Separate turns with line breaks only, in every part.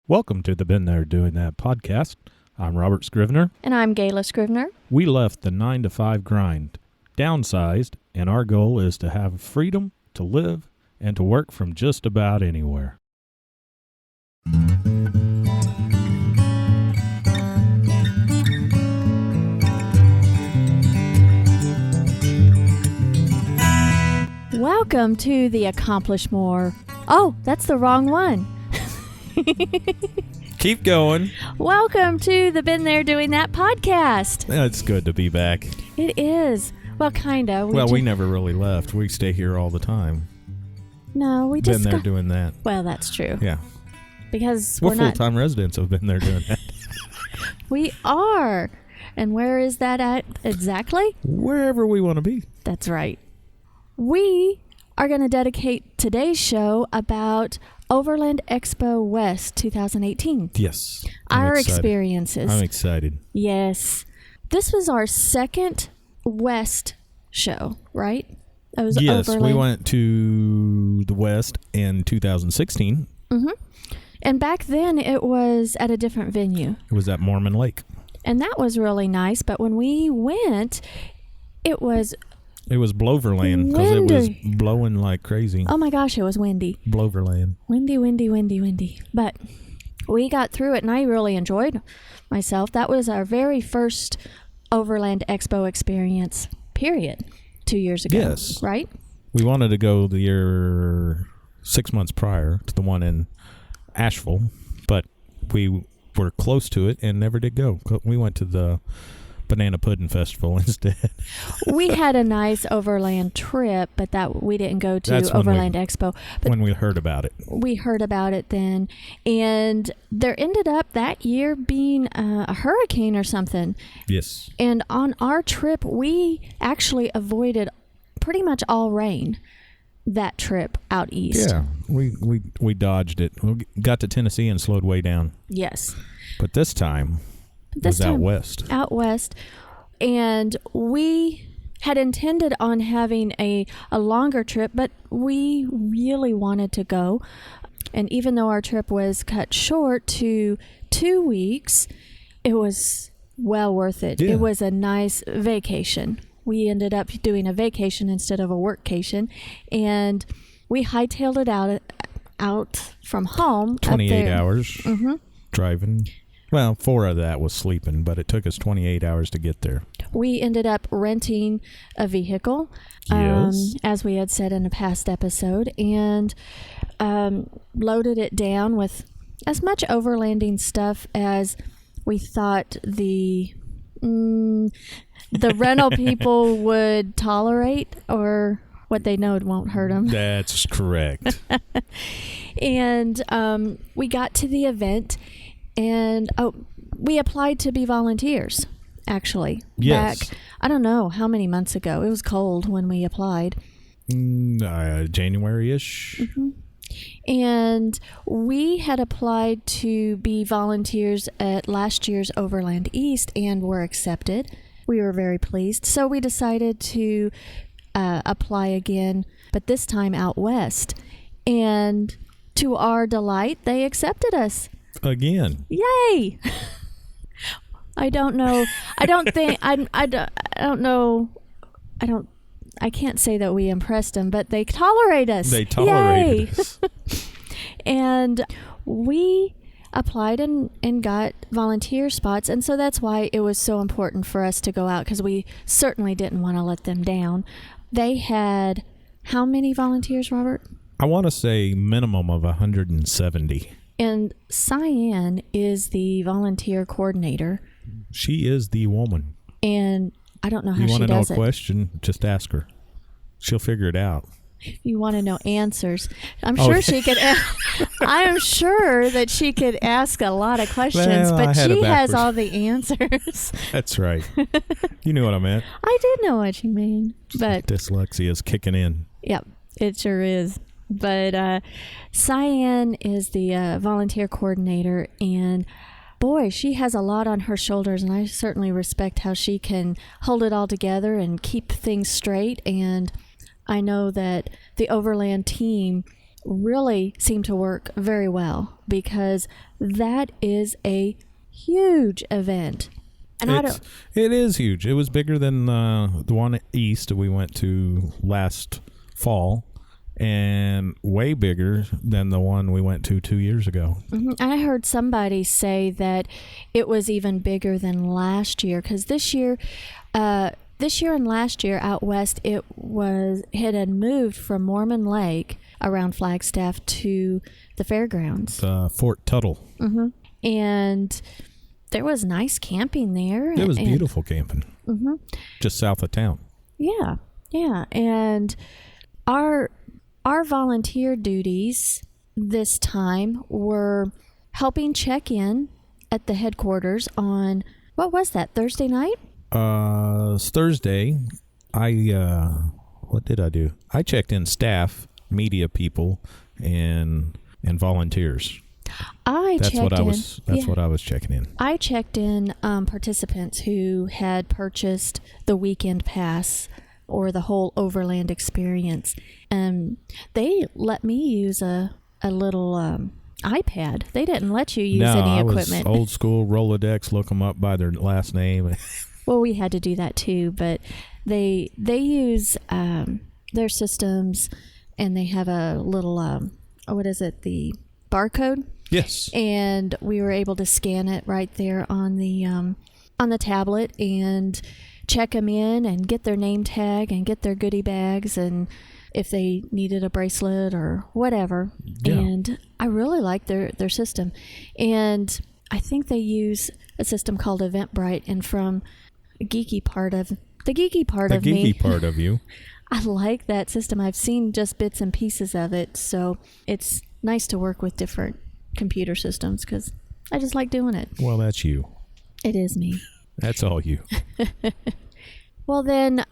Welcome to the Been There Doing That podcast. I'm Robert Scrivener.
And I'm Gayla Scrivener.
We left the 9-to-5 grind, downsized, and our goal is to have freedom to live and to work from just about anywhere.
Welcome to the Accomplish More. Oh, that's the wrong one.
Keep going.
Welcome to the Been There Doing That podcast.
It's good to be back.
It is. Well, kind of.
We never really left. We stay here all the time.
No, we just
Been there doing that.
Well, that's true.
Yeah.
Because
we're full-time residents of Been There Doing That.
We are. And where is that at exactly?
Wherever we want to be.
That's right. We are going to dedicate today's show about Overland Expo West 2018.
Yes.
Our experiences.
I'm excited.
Yes. This was our second West show, right? It was
yes,
Overland.
We went to the West in 2016.
Mm-hmm. And back then it was at a different venue.
It was at Mormon Lake.
And that was really nice. But when we went, it was
Bloverland because it was blowing like crazy.
Oh my gosh, it was windy.
Bloverland.
Windy. But we got through it and I really enjoyed myself. That was our very first Overland Expo experience, period, 2 years ago.
Yes.
Right?
We wanted to go the year 6 months prior to the one in Asheville, but we were close to it and never did go. We went to the Banana Pudding Festival instead.
We had a nice Overland trip, but that we didn't go to Overland Expo. But
when we heard about it.
We heard about it then. And there ended up that year being a hurricane or something.
Yes.
And on our trip, we actually avoided pretty much all rain that trip out east.
Yeah, we dodged it. We got to Tennessee and slowed way down.
Yes.
But this time... out west.
Out west. And we had intended on having a longer trip, but we really wanted to go. And even though our trip was cut short to 2 weeks, it was well worth it.
Yeah.
It was a nice vacation. We ended up doing a vacation instead of a workcation. And we hightailed it out from home.
28 hours
mm-hmm.
driving. Well, 4 of that was sleeping, but it took us 28 hours to get there.
We ended up renting a vehicle,
yes.
As we had said in a past episode, and loaded it down with as much overlanding stuff as we thought the rental people would tolerate, or what they know won't hurt them.
That's correct.
And we got to the event. And we applied to be volunteers, actually.
Yes.
Back, I don't know how many months ago. It was cold when we applied.
January-ish.
Mm-hmm. And we had applied to be volunteers at last year's Overland East and were accepted. We were very pleased. So we decided to apply again, but this time out west. And to our delight, they accepted us.
Again.
Yay! I don't know. I don't think I don't know. I can't say that we impressed them, but they tolerate us.
They tolerated us.
And we applied and got volunteer spots, and so that's why it was so important for us to go out, because we certainly didn't want to let them down. They had how many volunteers, Robert?
I want to say minimum of 170.
And Cyan is the volunteer coordinator.
She is the woman.
And I don't know how she does it.
You want to know a question? Just ask her. She'll figure it out.
You want to know answers. I'm sure she could. I'm sure that she could ask a lot of questions, but she has all the answers.
That's right. You knew what I meant.
I did know what you mean, but
dyslexia is kicking in.
Yep, it sure is. But Cyan is the volunteer coordinator, and boy, she has a lot on her shoulders, and I certainly respect how she can hold it all together and keep things straight. And I know that the Overland team really seemed to work very well because that is a huge event. And
it is huge. It was bigger than the one east we went to last fall, and way bigger than the one we went to 2 years ago.
Mm-hmm. I heard somebody say that it was even bigger than last year because this year and last year out west it had moved from Mormon Lake around Flagstaff to the fairgrounds,
Fort Tuttle.
Mm-hmm. And there was nice camping there.
It was beautiful camping,
mm-hmm.
just south of town.
Yeah, and our volunteer duties this time were helping check in at the headquarters on, what was that, Thursday night?
Thursday, what did I do? I checked in staff, media people, and volunteers. That's what I was checking in.
I checked in participants who had purchased the weekend pass or the whole Overland experience. They let me use a little iPad. They didn't let you use any equipment.
I was old school Rolodex, look them up by their last name.
Well, we had to do that too, but they use their systems, and they have a little, the barcode?
Yes.
And we were able to scan it right there on the tablet and check them in and get their name tag and get their goodie bags and if they needed a bracelet or whatever. Yeah. And I really like their system. And I think they use a system called Eventbrite. And from the geeky part of you, I like that system. I've seen just bits and pieces of it. So it's nice to work with different computer systems because I just like doing it.
Well, that's you.
It is me.
That's all you.
Well, then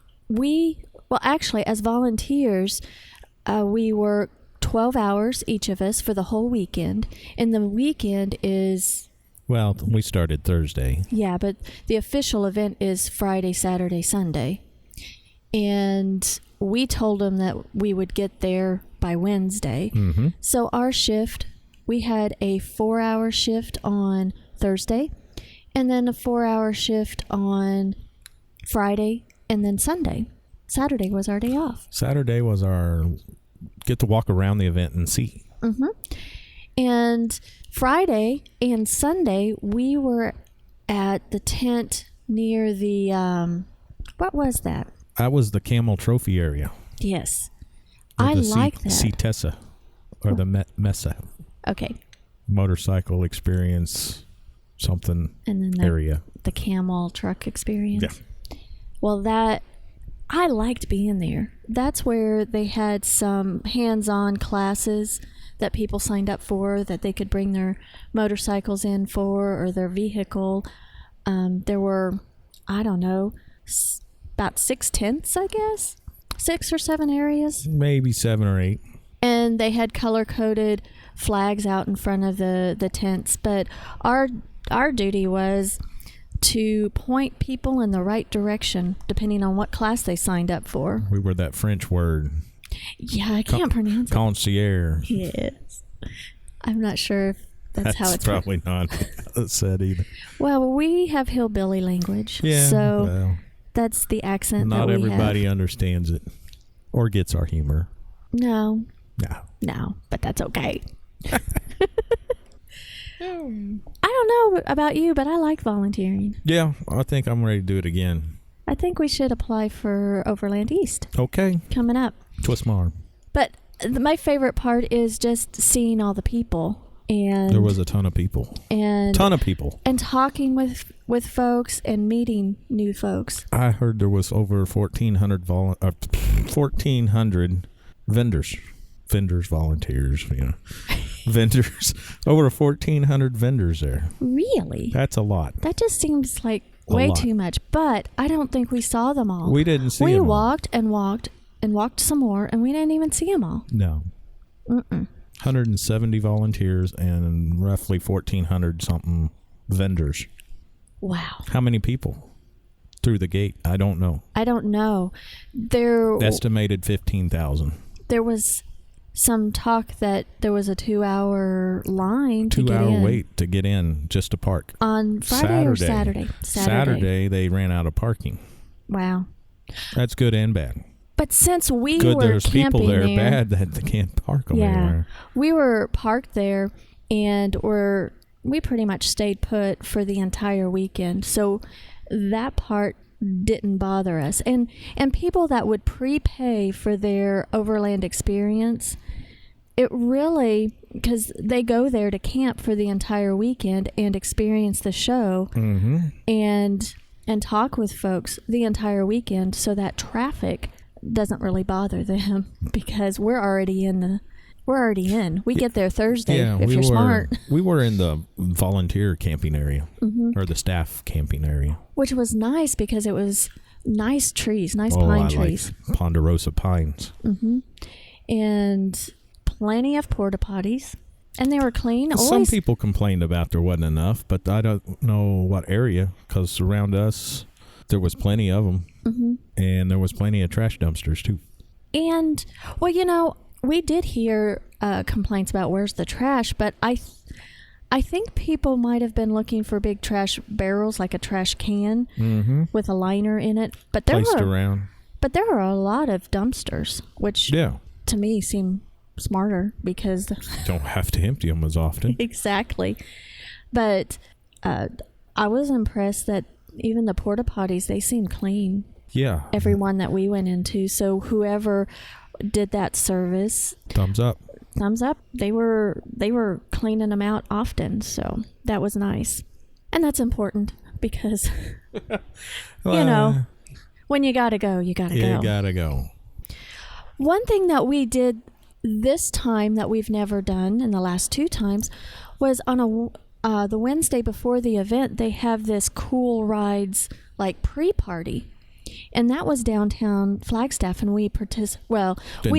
actually, as volunteers, we work 12 hours each of us for the whole weekend. And the weekend is...
Well, we started Thursday.
Yeah, but the official event is Friday, Saturday, Sunday. And we told them that we would get there by Wednesday.
Mm-hmm.
So our shift, we had a 4-hour shift on Thursday, and then a 4-hour shift on Friday, and then Sunday. Saturday was our day off.
Saturday was our get to walk around the event and see.
Mm-hmm. And Friday and Sunday, we were at the tent near the, what was that?
That was the Camel trophy area.
Yes. I like that.
CTESA, or the MESA.
Okay.
Motorcycle experience, something
and then
area.
The Camel truck experience.
Yeah.
Well, I liked being there. That's where they had some hands-on classes that people signed up for that they could bring their motorcycles in for or their vehicle. There were, I don't know, about 6 tents, I guess. 6 or 7 areas.
Maybe 7 or 8.
And they had color-coded flags out in front of the tents. But our duty was to point people in the right direction, depending on what class they signed up for.
We were that French word.
Yeah, I can't pronounce it.
Concierge.
Yes. I'm not sure if that's how it's
probably not said either.
Well, we have hillbilly language.
Yeah,
so that's the accent that we have.
Not everybody understands it or gets our humor.
No, but that's okay. I don't know about you, but I like volunteering.
Yeah, I think I'm ready to do it again.
I think we should apply for Overland East.
Okay.
Coming up.
Twist my arm.
But my favorite part is just seeing all the people. And
there was a ton of people. And
talking with folks and meeting new folks.
I heard there was over 1,400 vendors, volunteers, vendors. Over 1,400 vendors there.
Really?
That's a lot.
That just seems like way too much. But I don't think we saw them all.
We didn't see them all.
We walked and walked and walked some more, and we didn't even see them all.
No. 170 volunteers and roughly 1,400 something vendors.
Wow.
How many people through the gate? I don't know.
There
estimated 15,000.
There was some talk that there was a 2-hour line to get in.
2-hour wait to get in just to park.
On Friday or Saturday?
Saturday, they ran out of parking.
Wow.
That's good and bad.
But since we
good,
were
there's
camping
people there,
there,
bad that they can't park them anywhere.
We were parked there, and we pretty much stayed put for the entire weekend. So that part didn't bother us. And people that would prepay for their Overland experience, it really, because they go there to camp for the entire weekend and experience the show and talk with folks the entire weekend, so that traffic doesn't really bother them because we're already in. We get there Thursday if you're smart.
We were in the volunteer camping area or the staff camping area.
Which was nice because it was nice trees, pine trees.
Like ponderosa pines.
And plenty of porta potties. And they were clean.
Some people complained about there wasn't enough, but I don't know what area, because around us there was plenty of them. And there was plenty of trash dumpsters too.
And, well, we did hear complaints about where's the trash, but I think people might have been looking for big trash barrels, like a trash can with a liner in it. But there were a lot of dumpsters, which to me seem smarter because
you don't have to empty them as often.
Exactly. But I was impressed that even the porta potties, they seemed clean.
Yeah.
Everyone that we went into. So whoever did that service,
thumbs up.
They were cleaning them out often, so that was nice. And that's important because when you gotta go, you gotta go.
You gotta go.
One thing that we did this time that we've never done in the last 2 times was on the Wednesday before the event, they have this cool rides like pre-party. And that was downtown Flagstaff, and we
didn't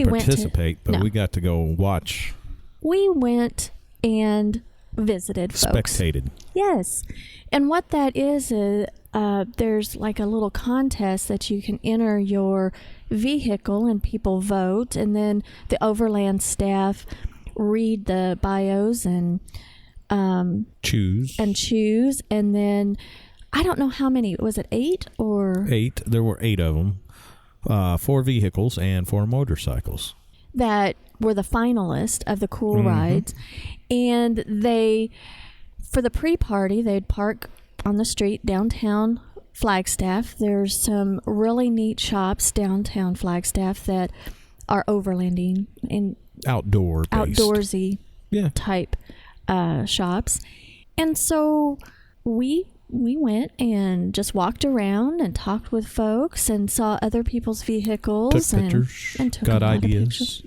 participate, but we got to go watch.
We went and visited folks.
Spectated.
Yes. And what that is there's like a little contest that you can enter your vehicle and people vote, and then the Overland staff read the bios and choose, and then I don't know how many. Was it 8 or
8? There were 8 of them. 4 vehicles and 4 motorcycles
that were the finalists of the cool rides. And for the pre-party, they'd park on the street downtown Flagstaff. There's some really neat shops downtown Flagstaff that are overlanding and outdoorsy type shops. And so we went and just walked around and talked with folks and saw other people's vehicles.
Took pictures.
And took
got
a lot
ideas.
Of pictures.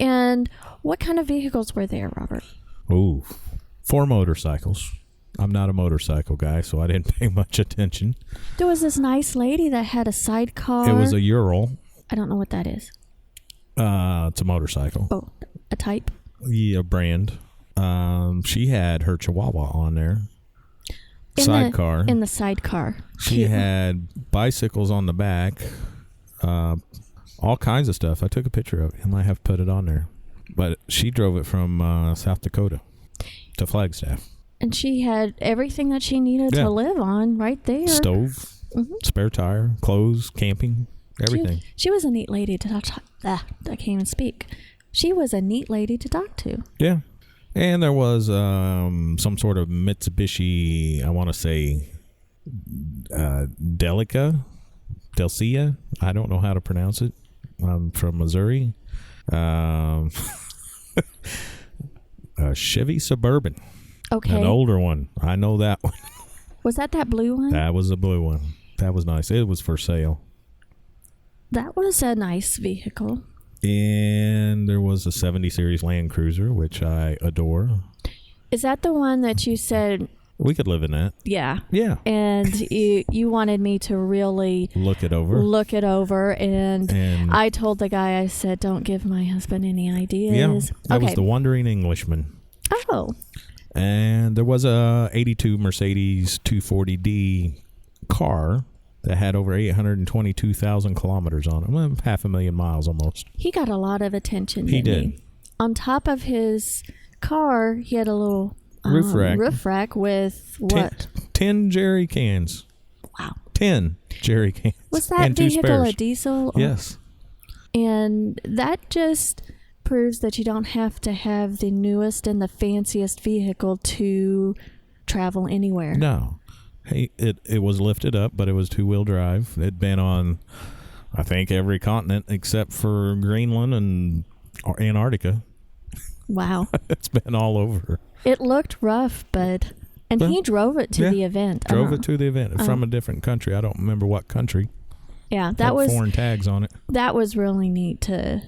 And what kind of vehicles were there, Robert?
4 motorcycles. I'm not a motorcycle guy, so I didn't pay much attention.
There was this nice lady that had a sidecar.
It was a Ural.
I don't know what that is.
It's a motorcycle.
Oh, a type?
Yeah, brand. She had her Chihuahua on there.
In the sidecar.
She had bicycles on the back. All kinds of stuff. I took a picture of it. I might have put it on there. But she drove it from South Dakota to Flagstaff.
And she had everything that she needed to live on right there.
Stove, spare tire, clothes, camping, everything.
She was a neat lady to talk to. I can't even speak. She was a neat lady to talk to.
Yeah. And there was some sort of Mitsubishi, I want to say, Delcia. I don't know how to pronounce it. I'm from Missouri. A Chevy Suburban.
Okay.
An older one. I know that one.
Was that blue one?
That was a blue one. That was nice. It was for sale.
That was a nice vehicle.
And there was a 70 Series Land Cruiser, which I adore.
Is that the one that you said...
We could live in that.
Yeah.
Yeah.
And you wanted me to really...
Look it over.
And I told the guy, I said, don't give my husband any ideas.
Yeah. That was the Wandering Englishman.
Oh.
And there was a 82 Mercedes 240D car that had over 822,000 kilometers on it. Well, 500,000 miles almost.
He got a lot of attention.
He did.
He? On top of his car, he had a little roof rack with what?
10 jerry cans.
Wow.
10 jerry cans.
Was that vehicle a diesel?
Yes.
And that just proves that you don't have to have the newest and the fanciest vehicle to travel anywhere.
No. Hey, it was lifted up, but it was two-wheel drive. It'd been on, I think, every continent except for Greenland and Antarctica.
Wow.
It's been all over.
It looked rough, but... And he drove it to the event.
Drove it to the event from a different country. I don't remember what country.
Yeah, that was...
foreign tags on it.
That was really neat to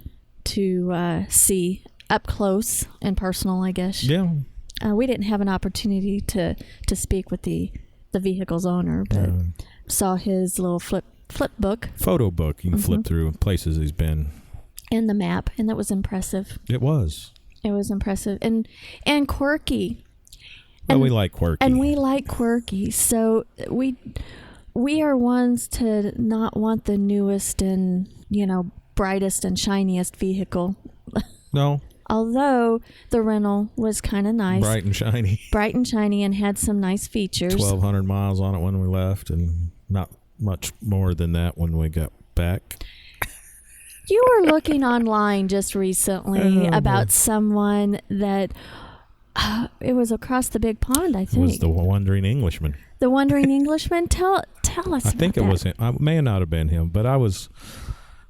see up close and personal, I guess.
Yeah.
We didn't have an opportunity to speak with the vehicle's owner, but saw his little flip book.
Photo book you can flip through places he's been.
And the map, and that was impressive.
It was.
It was impressive. And quirky.
Well, we like quirky.
And we like quirky. So we are ones to not want the newest and, brightest and shiniest vehicle.
No.
Although the rental was kind of nice.
Bright and shiny and had some nice features. 1,200 miles on it when we left and not much more than that when we got back.
You were looking online just recently about someone that it was across the big pond, I think.
It was the Wandering Englishman.
The Wandering Englishman? Tell us about that.
I think it was him. It may not have been him, but I was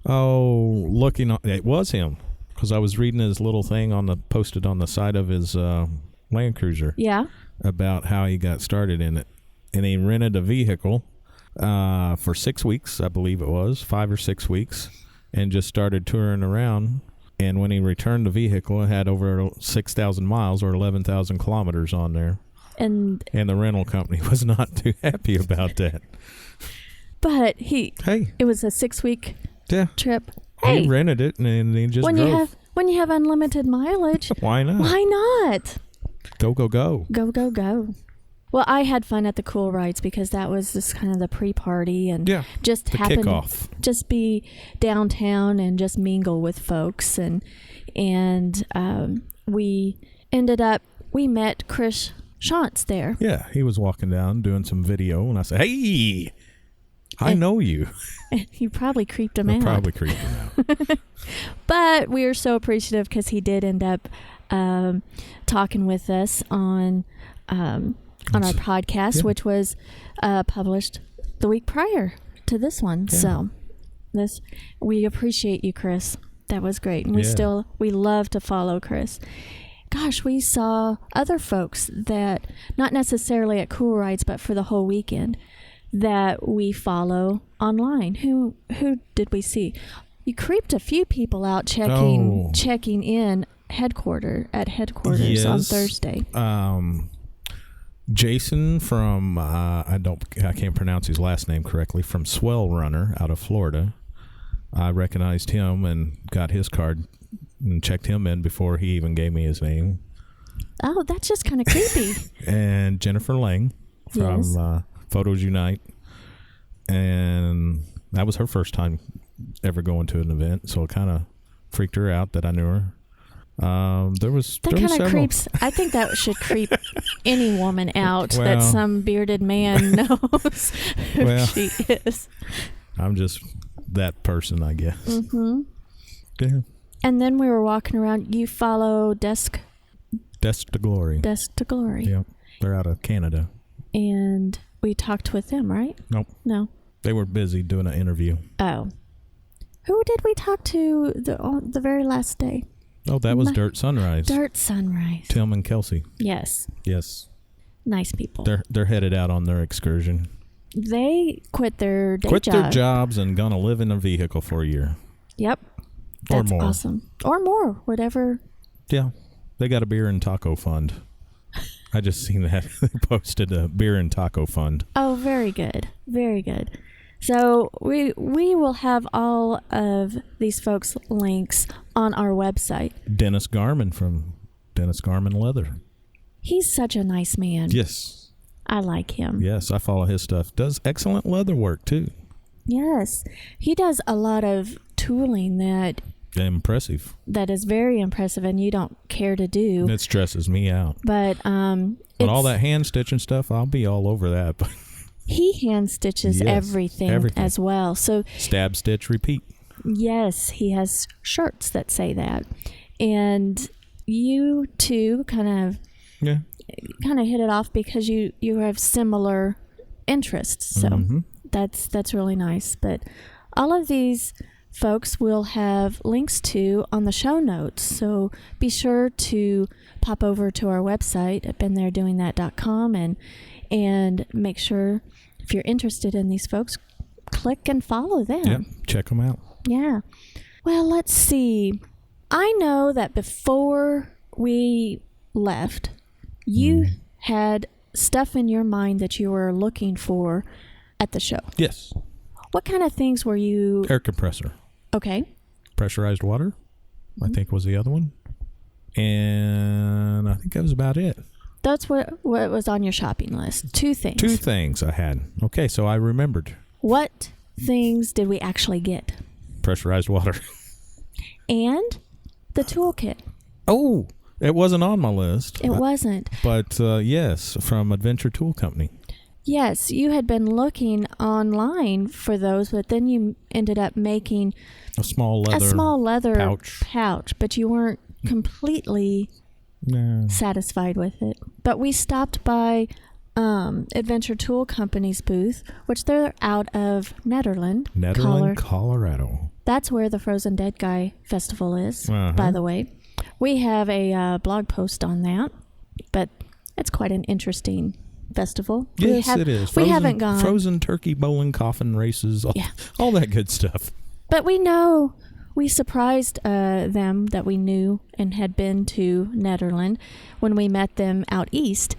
looking on. It was him because I was reading his little thing posted on the side of his Land Cruiser.
Yeah.
About how he got started in it. And he rented a vehicle for 6 weeks, I believe it was, 5 or 6 weeks, and just started touring around. And when he returned the vehicle, it had over 6,000 miles or 11,000 kilometers on there. And the rental company was not too happy about that.
But it was a 6-week trip.
He rented it and he just drove.
When you have unlimited mileage.
Why not?
Why not?
Go.
Go. Well, I had fun at the Cool Rides because that was just kind of the pre-party and just
the
happen
kickoff.
Just be downtown and just mingle with folks and we met Chris Shantz there.
Yeah, he was walking down doing some video and I said, "Hey, I know you."
You probably creeped him out.
Probably creeped him out.
But we were so appreciative because he did end up talking with us on our podcast, which was published the week prior to this one. Yeah. So we appreciate you, Chris. That was great. And we love to follow Chris. Gosh, we saw other folks that, not necessarily at Cool Rides, but for the whole weekend, that we follow online. Who did we see? You creeped a few people out checking in headquarters on Thursday.
Jason from I can't pronounce his last name correctly, from Swell Runner out of Florida. I recognized him and got his card and checked him in before he even gave me his name.
Oh, that's just kind of creepy.
And Jennifer Lang from Photos Unite, and that was her first time ever going to an event, so it kind of freaked her out that I knew her. That kind of creeps. I think that should creep any woman out that some bearded man knows who she is. I'm just that person, I guess.
Mm-hmm.
Yeah.
And then we were walking around. You follow Desk
to Glory.
Desk to Glory.
Yeah, they're out of Canada.
And we talked with them, right?
Nope.
No.
They were busy doing an interview.
Oh. Who did we talk to the very last day?
Oh, that was Dirt Sunrise.
Dirt Sunrise.
Tim and Kelsey.
Yes. Nice people.
They're headed out on their excursion.
They quit their
their jobs and gonna live in a vehicle for a year.
Yep. That's awesome. Or more, whatever.
Yeah. They got a beer and taco fund. I just seen that. They posted a beer and taco fund.
Oh, very good. Very good. So we will have all of these folks' links on our website.
Dennis Garman from Dennis Garman Leather.
He's such a nice man.
Yes.
I like him.
Yes, I follow his stuff. Does excellent leather work, too.
Yes. He does a lot of tooling
Impressive.
that is very impressive and you don't care to do.
It stresses me out.
But
all that hand stitching stuff, I'll be all over that. But
he hand stitches
yes,
everything as well. So
stab, stitch, repeat.
yes, he has shirts that say that. And you two kind of hit it off because you have similar interests. So that's really nice. But all of these folks will have links to on the show notes. So be sure to pop over to our website at beentheredoingthat.com and make sure if you're interested in these folks, click and follow them.
Yep, check them out.
Yeah. Well, let's see. I know that before we left, you had stuff in your mind that you were looking for at the show.
Yes.
What kind of things were you...
Air compressor.
Okay.
Pressurized water, I think was the other one. And I think that was about it.
That's what was on your shopping list. 2 things.
2 things I had. Okay, so I remembered.
What things did we actually get?
Pressurized water.
And the toolkit.
Oh, it wasn't on my list.
It wasn't.
But yes, from Adventure Tool Company.
Yes, you had been looking online for those, but then you ended up making
a small leather
pouch, but you weren't completely satisfied with it. But we stopped by Adventure Tool Company's booth, which they're out of Nederland,
Colorado.
That's where the Frozen Dead Guy Festival is, by the way. We have a blog post on that, but it's quite an interesting festival.
Yes, it is.
We haven't gone.
Frozen turkey bowling, coffin races, all that good stuff.
But we know we surprised them that we knew and had been to Nederland when we met them out east.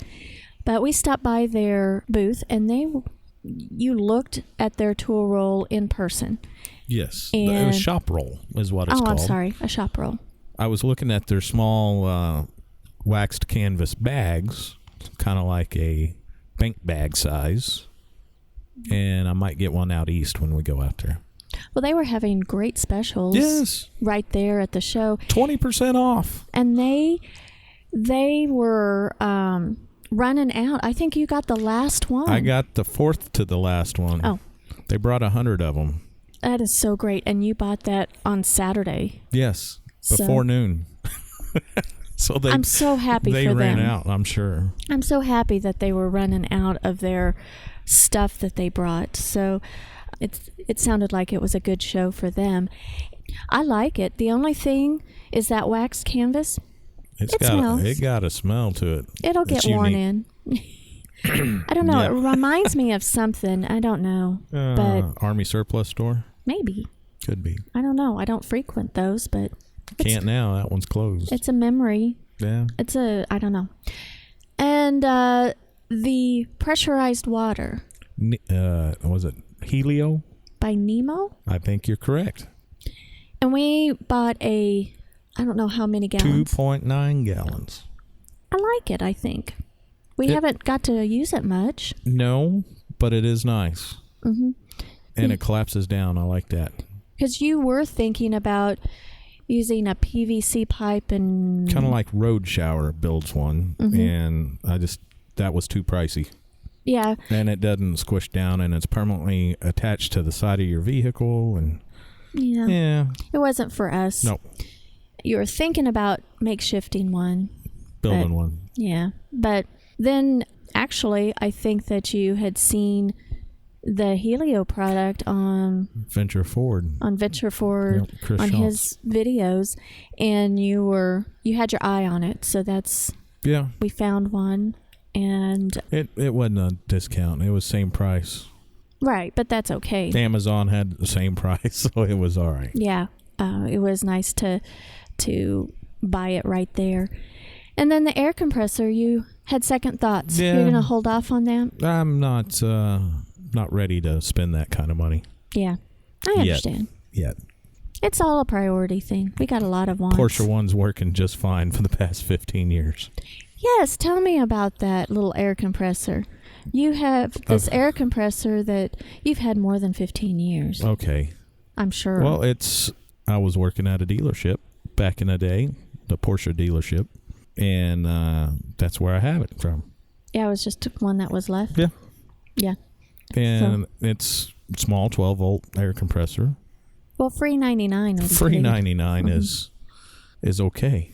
But we stopped by their booth and you looked at their tool roll in person.
Yes, it was shop roll is what it's called.
Oh, I'm sorry, a shop roll.
I was looking at their small waxed canvas bags, kind of like a bank bag size, and I might get one out east when we go out there.
Well, they were having great specials right there at the show.
20% off.
And they were running out. I think you got the last one.
I got the 4th to the last one.
Oh.
They brought 100 of them.
That is so great. And you bought that on Saturday.
Yes, before noon. So
I'm so happy for them.
They ran out, I'm sure.
I'm so happy that they were running out of their stuff that they brought. So it sounded like it was a good show for them. I like it. The only thing is that waxed canvas. It got
a smell to it.
It'll get worn in. I don't know. It reminds me of something. I don't know. But
Army surplus store?
Maybe.
Could be.
I don't know. I don't frequent those, but...
Can't now. That one's closed.
It's a memory.
Yeah.
I don't know. And the pressurized water.
Was it Helio?
By Nemo?
I think you're correct.
And we bought I don't know how many gallons.
2.9 gallons.
I like it, I think. We haven't got to use it much.
No, but it is nice.
Mm-hmm.
And it collapses down. I like that.
Because you were thinking about using a PVC pipe and...
Kind of like Road Shower builds one. Mm-hmm. And that was too pricey.
Yeah.
And it doesn't squish down and it's permanently attached to the side of your vehicle. And yeah.
It wasn't for us.
Nope.
You were thinking about makeshifting one.
Building one.
Yeah. But then actually I think that you had seen the Helio product on
Venture Ford.
On his videos, and you had your eye on it. So we found one, and
it wasn't a discount. It was same price.
Right, but that's okay.
Amazon had the same price, so it was all right.
Yeah, it was nice to buy it right there. And then the air compressor, you had second thoughts.
Yeah.
You're going to hold off on that?
I'm not ready to spend that kind of money.
Yeah, I understand.
Yet.
It's all a priority thing. We got a lot of wants.
Porsche one's working just fine for the past 15 years.
Yes, tell me about that little air compressor. You have this air compressor that you've had more than 15 years.
Okay.
I'm sure.
Well, I was working at a dealership back in the day, the Porsche dealership, and that's where I have it from.
Yeah, it was just one that was left.
Yeah.
Yeah.
And it's small 12-volt air compressor.
Well, free 99.
Free 99 is okay.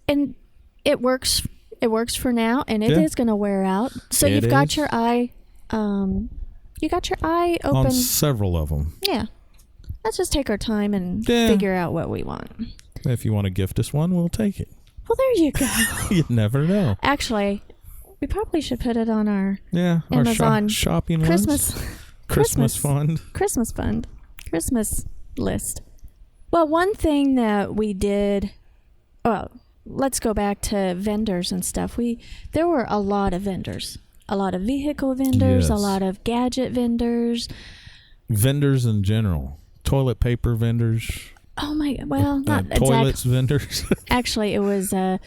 And it works. It works for now, and it is going to wear out. So you've got your eye. You got your eye open
on several of them.
Yeah. Let's just take our time and figure out what we want.
If you want to gift us one, we'll take it.
Well, there you go.
You never know.
Actually, we probably should put it on our
Amazon shopping
Christmas
fund.
Christmas list. Well, one thing that we did. Well, let's go back to vendors and stuff. There were a lot of vendors, a lot of vehicle vendors, a lot of gadget vendors. Vendors
in general, toilet paper vendors.
Oh my! Well, not
toilets vendors.
Actually, it was a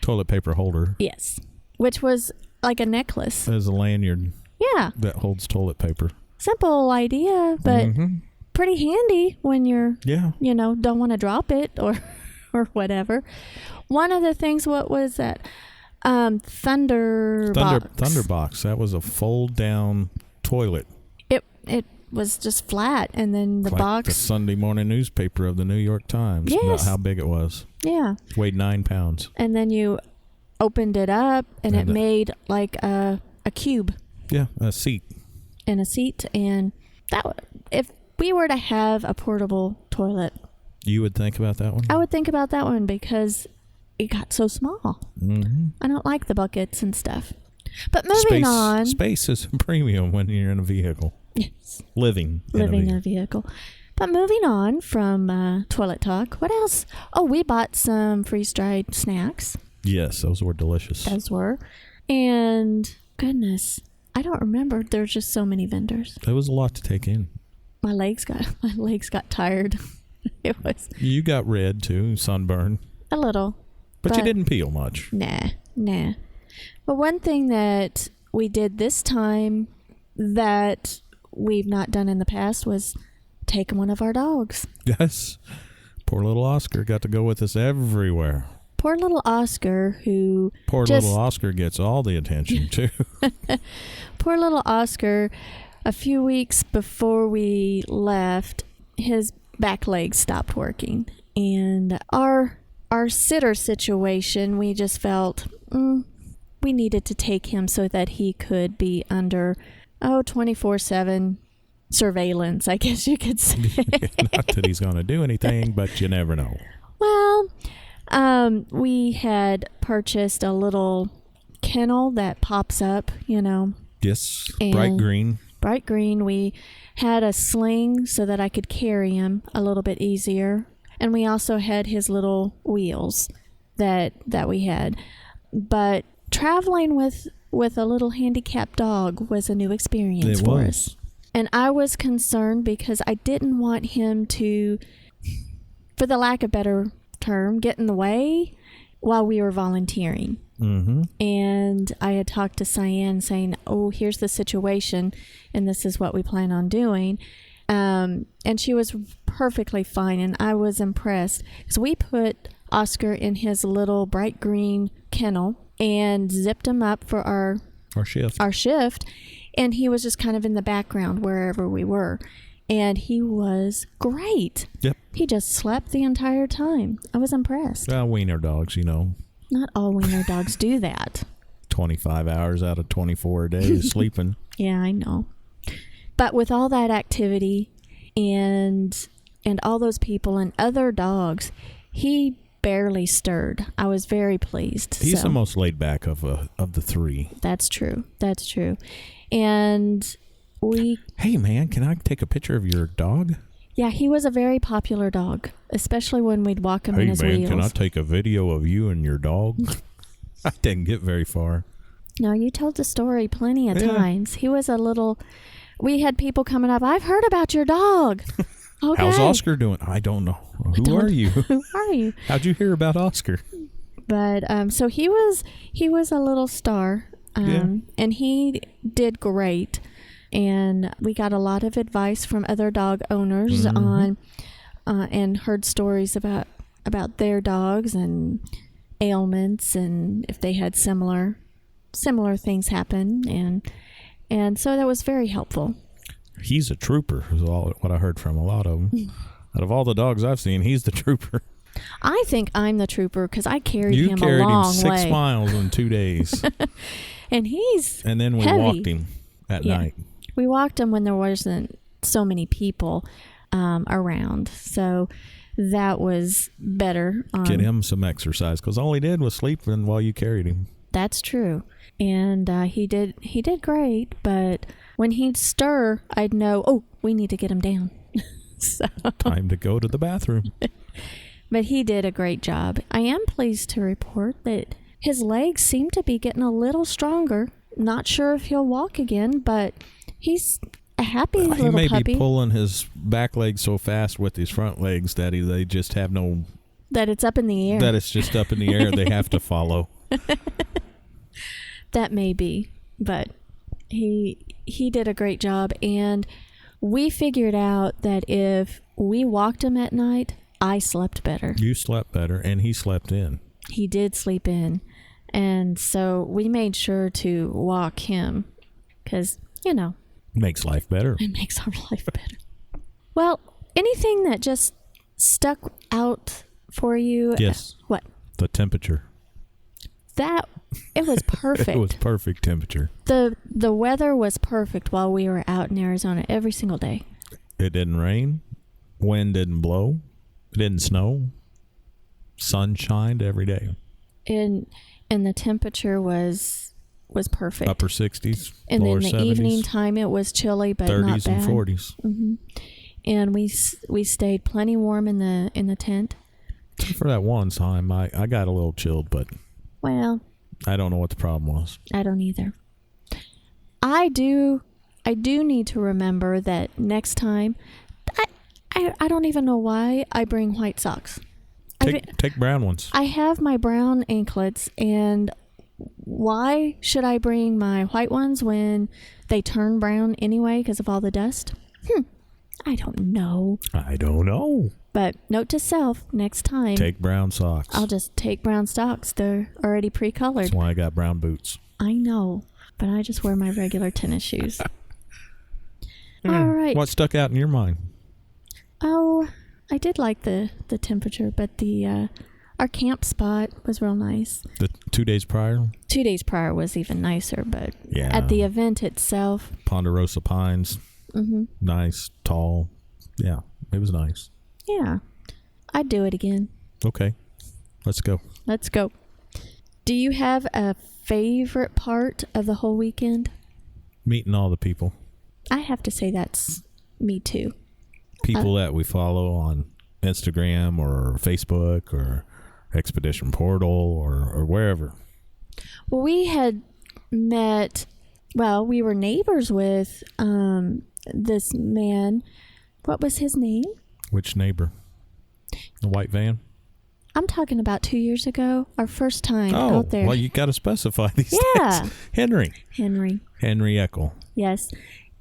toilet paper holder.
Yes, which was like a necklace.
As a lanyard.
Yeah.
That holds toilet paper.
Simple idea, but pretty handy when you're, don't want to drop it or whatever. One of the things, what was that?
Thunderbox. That was a fold down toilet.
It was just flat, and then the box.
The Sunday morning newspaper of the New York Times.
Yes.
About how big it was.
Yeah.
Weighed 9 pounds.
And then you opened it up, and it made like a cube.
Yeah, a seat.
And a seat, and if we were to have a portable toilet,
you would think about that one?
I would think about that one because it got so small. Mm-hmm. I don't like the buckets and stuff. But moving on.
Space is a premium when you're in a vehicle.
Yes.
Living in a vehicle.
But moving on from toilet talk, what else? Oh, we bought some freeze-dried snacks.
Yes, those were delicious.
Those were. And goodness, I don't remember. There's just so many vendors.
There was a lot to take in.
My legs got tired. It was.
You got red too, sunburn.
A little.
But you didn't peel much.
Nah. But one thing that we did this time that we've not done in the past was take one of our dogs.
Yes. Poor little Oscar got to go with us everywhere.
Poor little Oscar
little Oscar gets all the attention too.
Poor little Oscar, a few weeks before we left, his back legs stopped working. And our sitter situation, we just felt we needed to take him so that he could be under 24/7 surveillance, I guess you could say.
Not that he's going to do anything, but you never know.
Well, we had purchased a little kennel that pops up,
Yes, bright green.
Bright green. We had a sling so that I could carry him a little bit easier. And we also had his little wheels that we had. But traveling with a little handicapped dog was a new experience for us. And I was concerned because I didn't want him to, for the lack of a better term, get in the way while we were volunteering. Mm-hmm. And I had talked to Cyan saying, here's the situation, and this is what we plan on doing. And she was perfectly fine, and I was impressed. So we put Oscar in his little bright green kennel and zipped him up for our shift, and he was just kind of in the background wherever we were. And he was great. Yep. He just slept the entire time. I was impressed.
Well, wiener dogs,
Not all wiener dogs do that.
25 hours out of 24 a day is sleeping.
Yeah, I know. But with all that activity and all those people and other dogs, he barely stirred. I was very pleased.
He's the most laid back of the three.
That's true. And
Hey, man, can I take a picture of your dog?
Yeah, he was a very popular dog, especially when we'd walk him in his wheels.
Hey, man, can I take a video of you and your dog? I didn't get very far.
No, you told the story plenty of times. He was we had people coming up, I've heard about your dog. Okay.
How's Oscar doing? I don't know. Who are you?
Who are you?
How'd you hear about Oscar?
But so he was a little star. And he did great. And we got a lot of advice from other dog owners on and heard stories about their dogs and ailments and if they had similar things happen. And so that was very helpful.
He's a trooper, is all what I heard from a lot of them. Out of all the dogs I've seen, he's the trooper.
I think I'm the trooper because I carried
you
him
carried
a long
him 6
way.
miles in 2 days.
And he's
And then we
heavy.
walked him at night.
We walked him when there wasn't so many people around. So that was better.
Get him some exercise because all he did was sleeping while you carried him.
That's true. And he did great. But when he'd stir, I'd know, oh, we need to get him down. So.
Time to go to the bathroom.
But he did a great job. I am pleased to report that his legs seem to be getting a little stronger. Not sure if he'll walk again, but he's a happy little puppy.
He may be pulling his back legs so fast with his front legs that they just have no...
That it's up in the air.
That it's just up in the air. They have to follow.
That may be, but he did a great job. And we figured out that if we walked him at night, I slept better.
You slept better, and he slept in.
He did sleep in. And so we made sure to walk him because,
Makes life better.
it makes our life better. Well, anything that just stuck out for you?
Yes.
What?
The temperature.
It was perfect.
It was perfect temperature.
The weather was perfect while we were out in Arizona every single day.
It didn't rain. Wind didn't blow. It didn't snow. Sun shined every day.
And the temperature was perfect.
Upper 60s,
and
lower
in the
70s,
evening time it was chilly but
30s
not bad.
and 40s.
Mm-hmm. And we stayed plenty warm in the tent.
For that one time, I got a little chilled, but
Well,
I don't know what the problem was.
I don't either. I do need to remember that next time. I don't even know why I bring white socks.
Take brown ones.
I have my brown anklets, and why should I bring my white ones when they turn brown anyway because of all the dust? I don't know. But note to self, next time.
Take brown socks.
I'll just take brown socks. They're already pre-colored.
That's why I got brown boots.
I know, but I just wear my regular tennis shoes. All right.
What stuck out in your mind?
Oh, I did like the temperature, but our camp spot was real nice.
The 2 days prior?
2 days prior was even nicer, but
yeah.
At the event itself.
Ponderosa pines.
Mm-hmm.
Nice, tall. Yeah, it was nice.
Yeah, I'd do it again.
Okay, let's go.
Let's go. Do you have a favorite part of the whole weekend?
Meeting all the people.
I have to say that's me too.
People that we follow on Instagram or Facebook or Expedition Portal or wherever.
Well, we had met, we were neighbors with this man. What was his name?
Which neighbor? The white van?
I'm talking about 2 years ago, our first time out there.
Well, you got to specify these things. Henry Eckel.
Yes.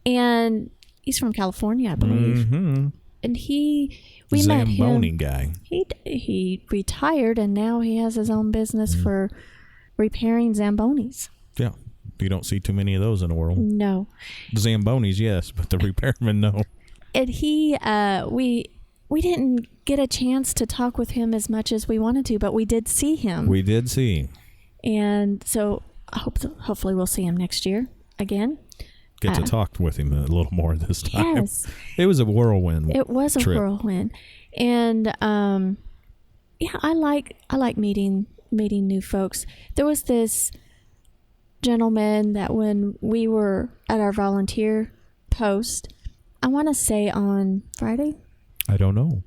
And he's from California, I believe.
Mm-hmm.
And we met him.
Zamboni guy.
He retired, and now he has his own business for repairing Zambonis.
Yeah. You don't see too many of those in the world.
No.
The Zambonis, yes, but the repairmen, no.
And we didn't get a chance to talk with him as much as we wanted to, but we did see him.
We did see him.
And so hopefully we'll see him next year again.
Get to talk with him a little more this time.
Yes.
It was a whirlwind.
It was a
trip.
whirlwind. And I like meeting new folks. There was this gentleman that when we were at our volunteer post, I want to say on Friday.
I don't know.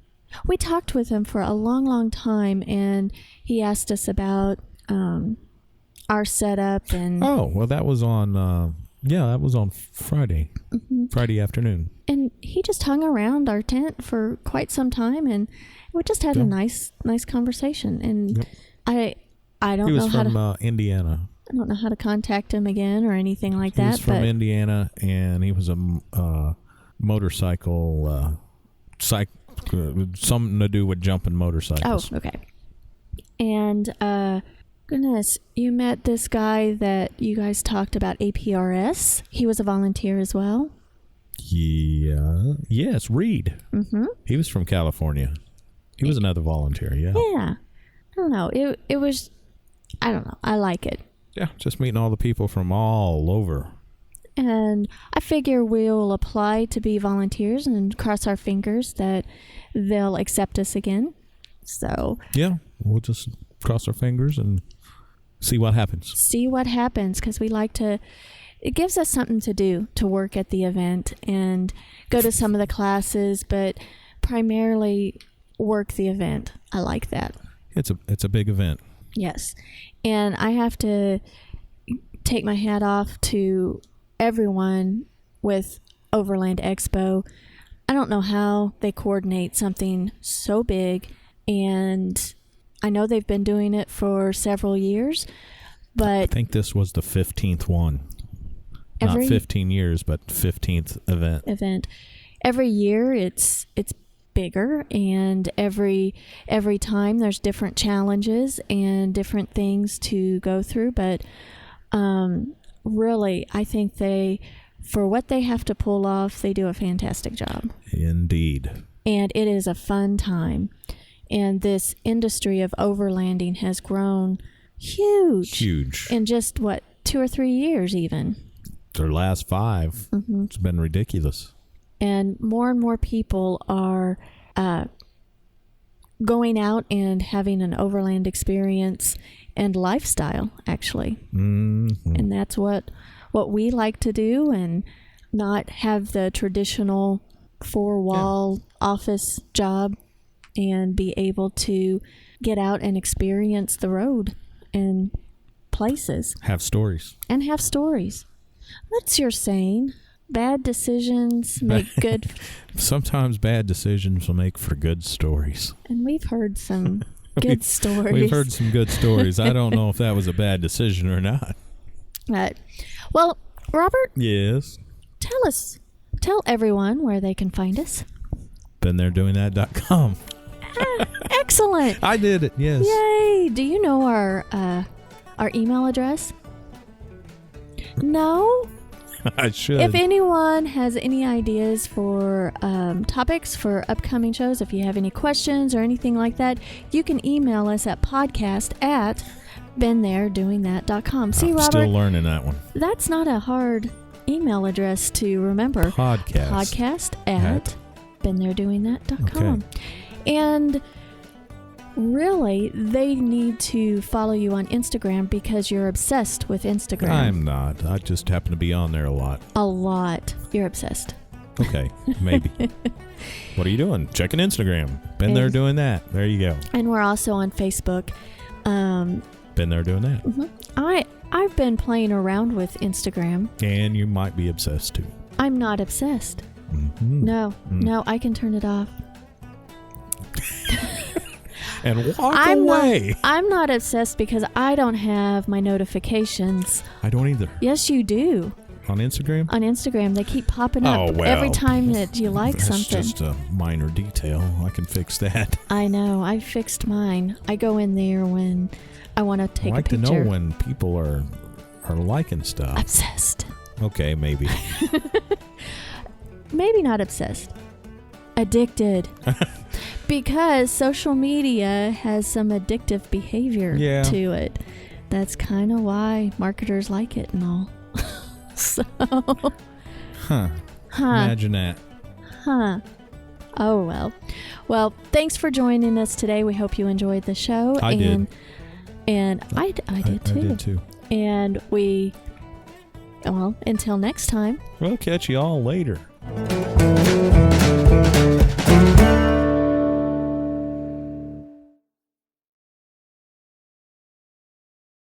We talked with him for a long, long time, and he asked us about our setup and.
Oh, well, that was on. That was on Friday.
Mm-hmm.
Friday afternoon.
And he just hung around our tent for quite some time, and we just had a nice conversation. And I don't know how to.
He was from Indiana.
I don't know how to contact him again or anything like that.
He's from Indiana, and he was a motorcycle, something to do with jumping motorcycles.
Oh, okay. And goodness, you met this guy that you guys talked about, APRS. He was a volunteer as well.
Yeah. Yes, Reed.
Mm-hmm.
He was from California. He was another volunteer, yeah.
Yeah. I don't know. It was, I don't know. I like it.
Yeah, just meeting all the people from all over.
And I figure we'll apply to be volunteers and cross our fingers that they'll accept us again. So
yeah, we'll just cross our fingers and see what happens.
See what happens, because we like to. It gives us something to do, to work at the event and go to some of the classes, but primarily work the event. I like that.
It's a big event.
Yes, and I have to take my hat off to everyone with Overland Expo. I don't know how they coordinate something so big, and I know they've been doing it for several years, but
I think this was the 15th one. Not 15 years, but 15th event.
Every year it's bigger, and every time there's different challenges and different things to go through, but really, I think for what they have to pull off, they do a fantastic job.
Indeed.
And it is a fun time. And this industry of overlanding has grown huge. In just, 2 or 3 years even.
Their last 5. Mm-hmm. It's been ridiculous.
And more people are going out and having an overland experience and lifestyle, actually.
Mm-hmm.
And that's what we like to do, and not have the traditional 4-wall office job, and be able to get out and experience the road and places.
Have stories.
And have stories. What's your saying? Bad decisions make good...
Sometimes bad decisions will make for good stories.
And we've heard some good stories.
We've heard some good stories. I don't know if that was a bad decision or not.
Right. Well, Robert?
Yes?
Tell everyone where they can find us.
BeenThereDoingThat.com.
Excellent.
I did it, yes.
Yay. Do you know our email address? No?
I should.
If anyone has any ideas for topics for upcoming shows, if you have any questions or anything like that, you can email us at podcast@BeenThereDoingThat.com. See, Robert?
Still learning that one.
That's not a hard email address to remember. Podcast@BeenThereDoingThat.com.
Okay.
And really, they need to follow you on Instagram because you're obsessed with Instagram.
I'm not. I just happen to be on there a lot.
A lot. You're obsessed.
Okay, maybe. What are you doing? Checking Instagram. Been there doing that. There you go.
And we're also on Facebook.
Been there doing that.
Mm-hmm. I've been playing around with Instagram.
And you might be obsessed too.
I'm not obsessed.
Mm-hmm.
No, I can turn it off.
And walk away.
I'm not obsessed because I don't have my notifications.
I don't either.
Yes, you do.
On Instagram?
On Instagram. They keep popping up every time that you like something.
That's just a minor detail. I can fix that.
I know. I fixed mine. I go in there when I want to take a picture.
I like to know when people are liking stuff.
Obsessed.
Okay, maybe.
Maybe not obsessed. Addicted. Because social media has some addictive behavior to it. That's kind of why marketers like it and all. So.
Imagine that.
Oh, well. Well, thanks for joining us today. We hope you enjoyed the show.
I did.
And I did too.
I did too.
And until next time.
We'll catch you all later.